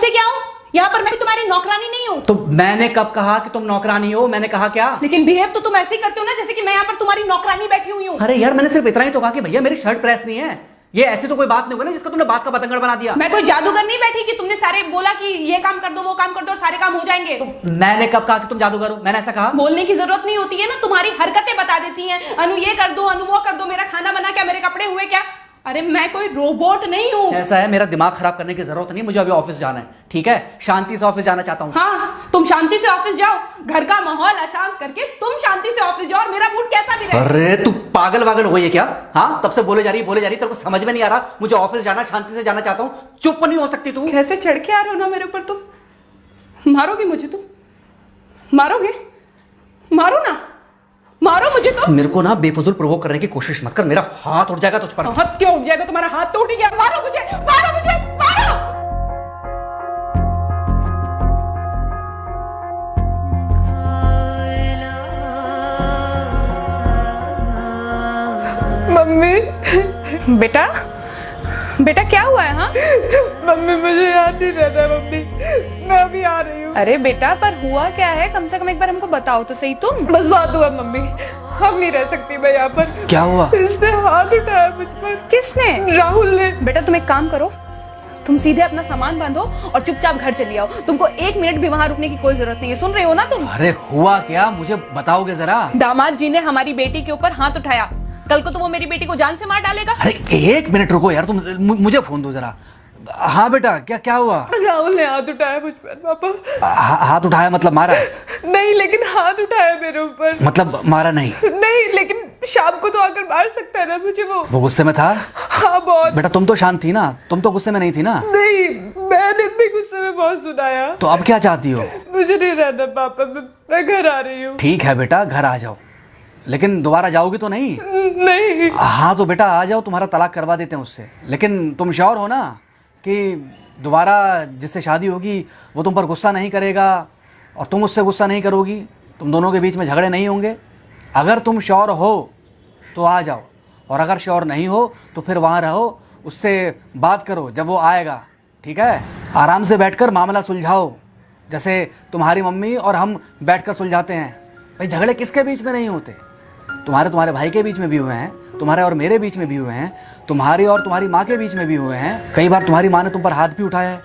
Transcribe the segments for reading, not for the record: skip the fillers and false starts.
तुमसे क्या हो? यहाँ पर मैं तुम्हारी नौकरानी नहीं हूँ। तो मैंने कब कहा कि तुम नौकरानी हो? मैंने कहा क्या? लेकिन बिहेव तो तुम ऐसे ही करते हो ना जैसे कि मैं यहाँ पर तुम्हारी नौकरानी बैठी हुई हूँ। अरे यार, मैंने सिर्फ इतना ही तो कहा कि भैया मेरी शर्ट प्रेस नहीं है। ये ऐसी तो कोई बात नहीं होगी ना जिसका तुमने बात का बतंगड़ बना दिया। मैं कोई जादूगर नहीं बैठी कि तुमने सारे बोला कि ये काम कर दो वो काम कर दो और सारे काम हो जाएंगे। तो मैंने कब कहा कि तुम जादूगर हो? मैंने ऐसा कहा? बोलने की जरूरत नहीं होती है ना, तुम्हारी हरकतें बता देती हैं। अनु ये कर दो, अनु वो कर दो, मेरा खाना बना क्या, मेरे कपड़े हुए क्या। अरे मैं कोई रोबोट नहीं हूँ। ऐसा है, मेरा दिमाग खराब करने की जरूरत नहीं, मुझे अभी ऑफिस जाना है। ठीक है, शांति से ऑफिस जाना चाहता हूँ। हाँ, तुम शांति से ऑफिस जाओ, घर का माहौल अशांत करके तुम शांति से ऑफिस जाओ और मेरा मूड कैसा भी रहे। अरे तू पागल वागल हो गई है क्या? हाँ, तब से बोले जा रही तेरे को समझ में नहीं आ रहा? मुझे ऑफिस जाना, शांति से जाना चाहता हूँ। चुप नहीं हो सकती तू? कैसे चढ़ के आ रहे हो ना मेरे ऊपर तुम। मारोगे मुझे? तुम मारोगे? मारो ना, मारो मुझे। तो मेरे को ना बेफजूल प्रोवोक करने की कोशिश मत कर, मेरा हाथ उठ जाएगा तुझ पर। हाथ क्यों उठ जाएगा? तुम्हारा हाथ तो उठ गया। मारो मुझे, मारो मुझे, मारो। मम्मी। बेटा, बेटा क्या हुआ है? हाँ मम्मी मुझे याद नहीं रहता मम्मी, मैं अभी आ रही हूँ। अरे बेटा, पर हुआ क्या है? कम से कम एक बार हमको बताओ तो सही। तुम बस बात हुआ मम्मी, हम नहीं रह सकती मैं यहाँ पर। क्या हुआ? इसने हाथ उठाया मुझ पर। किसने? राहुल ने। बेटा तुम एक काम करो, तुम सीधे अपना सामान बांधो और चुपचाप घर चली आओ। तुमको 1 मिनट भी वहाँ रुकने की कोई जरूरत नहीं है। सुन रहे हो ना तुम? अरे हुआ क्या, मुझे बताओगे जरा? दामाद जी ने हमारी बेटी के ऊपर हाथ उठाया। कल को तो वो मेरी बेटी को जान से मार डालेगा। अरे 1 मिनट रुको यार, तुम मुझे फोन दो जरा। हाँ बेटा, क्या हुआ? राहुल ने हाथ उठाया मुझ पर पापा। हाथ उठाया मतलब मारा? नहीं, लेकिन हाथ उठाया मेरे ऊपर। मतलब मारा नहीं? नहीं, लेकिन शाम को तो आकर मार सकता है ना मुझे वो गुस्से में था? हाँ बहुत। बेटा तुम तो शांत थी ना, तुम तो गुस्से में नहीं थी ना? नहीं, मैंने भी गुस्से में बहुत सुनाया। तो अब क्या चाहती हो? मुझे नहीं रहना पापा, मैं घर आ रही हूँ। ठीक है बेटा, घर आ जाओ, लेकिन दोबारा जाओगी तो नहीं? नहीं। हाँ तो बेटा आ जाओ, तुम्हारा तलाक करवा देते हैं उससे। लेकिन तुम श्योर हो ना कि दोबारा जिससे शादी होगी वो तुम पर गुस्सा नहीं करेगा और तुम उससे गुस्सा नहीं करोगी, तुम दोनों के बीच में झगड़े नहीं होंगे? अगर तुम श्योर हो तो आ जाओ, और अगर श्योर नहीं हो तो फिर वहाँ रहो, उससे बात करो जब वो आएगा। ठीक है, आराम से बैठकर मामला सुलझाओ, जैसे तुम्हारी मम्मी और हम बैठकर सुलझाते हैं। भाई झगड़े किसके बीच में नहीं होते? तुम्हारे भाई के बीच में भी हुए हैं, तुम्हारे और मेरे बीच में भी हुए हैं, तुम्हारी और तुम्हारी माँ के बीच में भी हुए हैं। कई बार तुम्हारी माँ ने तुम पर हाथ भी उठाया है,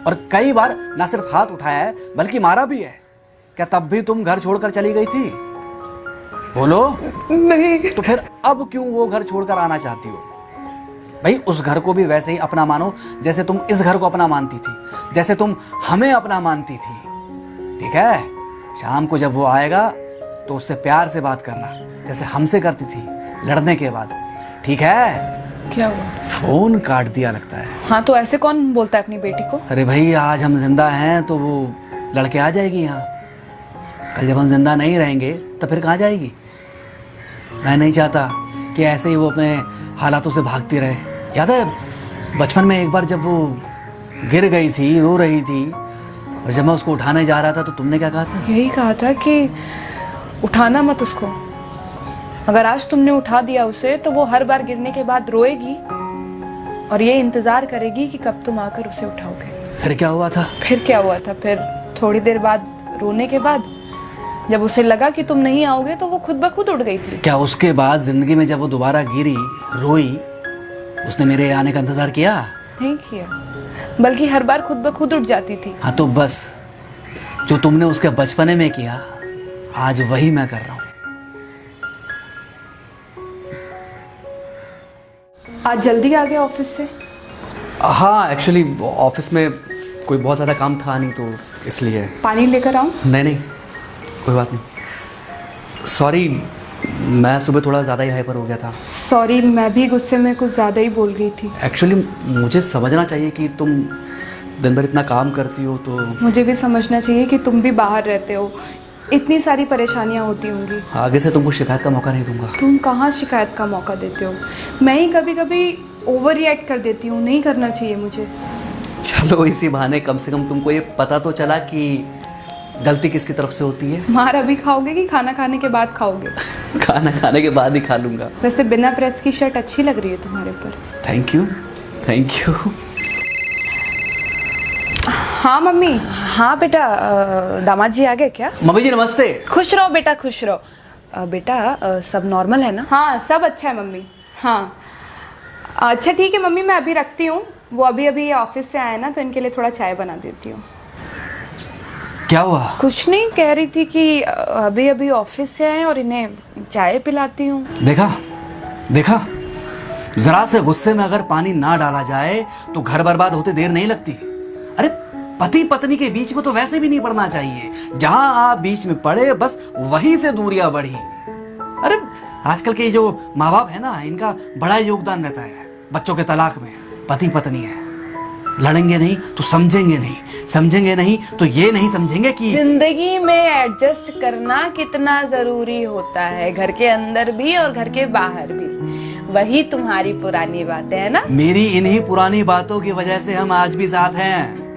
और कई बार ना सिर्फ हाथ उठाया है बल्कि मारा भी है। क्या तब भी तुम घर छोड़कर चली गई थी? बोलो। नहीं। तो फिर अब क्यों वो घर छोड़कर आना चाहती हो? भाई उस घर को भी वैसे ही अपना मानो जैसे तुम इस घर को अपना मानती थी, जैसे तुम हमें अपना मानती थी। ठीक है, शाम को जब वो आएगा तो उससे प्यार से बात करना, जैसे हमसे करती थी लड़ने के बाद। ठीक है? क्या हुआ? फोन काट दिया लगता है। हाँ तो ऐसे कौन बोलता है अपनी बेटी को? अरे भाई आज हम जिंदा हैं तो वो लड़के आ जाएगी यहाँ, कल जब हम जिंदा नहीं रहेंगे तो फिर कहाँ जाएगी? मैं नहीं चाहता कि ऐसे ही वो अपने हालातों से भागती रहे। याद है बचपन में एक बार जब वो गिर गई थी, रो रही थी, और जब मैं उसको उठाने जा रहा था तो तुमने क्या कहा था? यही कहा था कि उठाना मत उसको। अगर आज तुमने उठा दिया उसे तो वो हर बार गिरने के बाद रोएगी और ये इंतजार करेगी कि कब तुम आकर उसे उठाओगे। फिर क्या हुआ था? फिर क्या हुआ था? फिर थोड़ी देर बाद रोने के बाद जब उसे लगा कि तुम नहीं आओगे तो वो खुद ब खुद उठ गई थी। क्या उसके बाद जिंदगी में जब वो दोबारा गिरी, रोई, उसने मेरे आने का इंतजार किया? नहीं किया, बल्कि हर बार खुद ब खुद उठ जाती थी। हाँ तो बस जो तुमने उसके बचपने में किया आज वही मैं कर रहा हूँ। आज जल्दी आ गए ऑफिस से? हाँ एक्चुअली ऑफिस में कोई बहुत ज़्यादा काम था नहीं तो इसलिए। पानी लेकर आऊं? नहीं कोई बात नहीं, सॉरी मैं सुबह थोड़ा ज़्यादा ही हाइपर हो गया था। सॉरी, मैं भी गुस्से में कुछ ज़्यादा ही बोल गई थी। एक्चुअली मुझे समझना चाहिए कि तुम दिन भर इतना काम करती हो तो। मुझे भी समझना चाहिए कि तुम भी बाहर रहते हो, इतनी सारी परेशानियां होती होंगी। आगे से तुमको शिकायत का मौका नहीं दूंगा। तुम कहाँ शिकायत का मौका देते हो? मैं ही कभी कभी ओवर रिएक्ट कर देती हूँ, नहीं करना चाहिए मुझे। चलो इसी बहाने कम से कम तुमको ये पता तो चला कि गलती किसकी तरफ से होती है। मार अभी खाओगे कि खाना खाने के बाद खाओगे? खाना खाने के बाद ही खा लूंगा। वैसे बिना प्रेस की शर्ट अच्छी लग रही है तुम्हारे ऊपर। Thank you. हाँ हाँ मम्मी। हाँ बेटा, दामाद जी आ गए क्या? मम्मी जी नमस्ते। खुश रहो बेटा, खुश रहो। बेटा सब नॉर्मल है ना? हाँ सब अच्छा है मम्मी। हाँ अच्छा ठीक है मम्मी, मैं अभी रखती हूँ। वो अभी ऑफिस से आए ना, तो इनके लिए थोड़ा चाय बना देती हूँ। क्या हुआ? कुछ नहीं, कह रही थी कि अभी ऑफिस से आए और इन्हें चाय पिलाती हूँ। देखा देखा, जरा से गुस्से में अगर पानी ना डाला जाए तो घर बर्बाद होते देर नहीं लगती। अरे पति पत्नी के बीच में तो वैसे भी नहीं पड़ना चाहिए। जहां आप बीच में पड़े बस वहीं से दूरियां बढ़ी। अरे आजकल के जो माँ बाप है ना, इनका बड़ा योगदान रहता है बच्चों के तलाक में। पति पत्नी है, लड़ेंगे नहीं तो समझेंगे नहीं, समझेंगे नहीं तो ये नहीं समझेंगे कि जिंदगी में एडजस्ट करना कितना जरूरी होता है, घर के अंदर भी और घर के बाहर भी। वही तुम्हारी पुरानी बातें है ना। मेरी इन्हीं पुरानी बातों की वजह से हम आज भी साथ हैं।